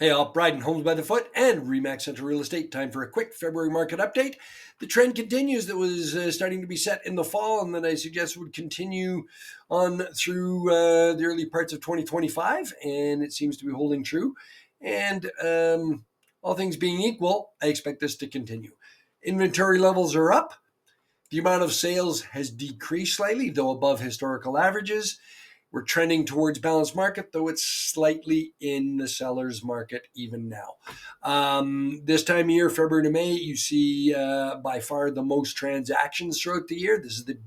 Hey all, Bryden Homes by the Foot and Remax Central Real Estate. Time for a quick February market update. The trend continues that was starting to be set in the fall and that I suggest would continue on through the early parts of 2025, and it seems to be holding true. And all things being equal, I expect this to continue. Inventory levels are up. The amount of sales has decreased slightly, though above historical averages. We're trending towards balanced market, though it's slightly in the seller's market even now. This time of year, February to May, you see by far the most transactions throughout the year. This is the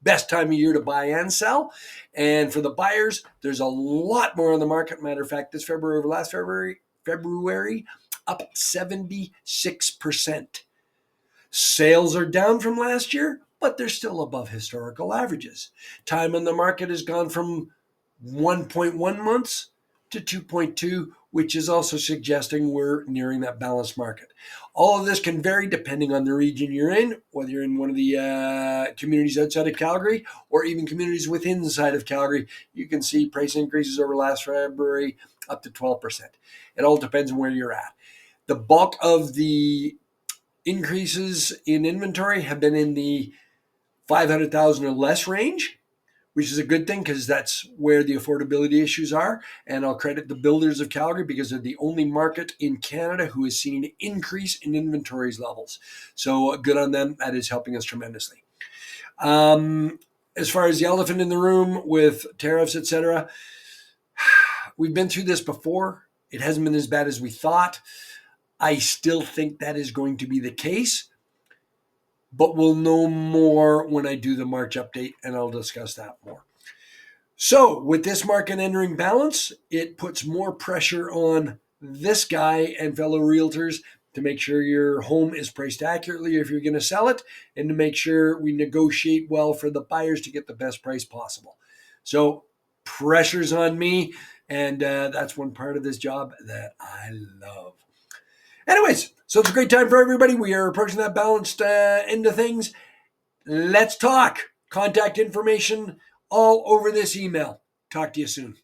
best time of year to buy and sell. And for the buyers, there's a lot more on the market. Matter of fact, this February over last February up 76%. Sales are down from last year, but they're still above historical averages. Time on the market has gone from 1.1 months to 2.2, which is also suggesting we're nearing that balanced market. All of this can vary depending on the region you're in, whether you're in one of the communities outside of Calgary or even communities within inside of Calgary. You can see price increases over last February up to 12%. It all depends on where you're at. The bulk of the increases in inventory have been in the 500,000 or less range, which is a good thing because that's where the affordability issues are. And I'll credit the builders of Calgary because they're the only market in Canada who has seen an increase in inventories levels. So good on them. That is helping us tremendously. As far as the elephant in the room with tariffs, etc., we've been through this before. It hasn't been as bad as we thought. I still think that is going to be the case, but we'll know more when I do the March update, and I'll discuss that more. So with this market entering balance, it puts more pressure on this guy and fellow realtors to make sure your home is priced accurately if you're going to sell it, and to make sure we negotiate well for the buyers to get the best price possible. So pressure's on me, and that's one part of this job that I love. Anyways, so it's a great time for everybody. We are approaching that balanced end of things. Let's talk. Contact information all over this email. Talk to you soon.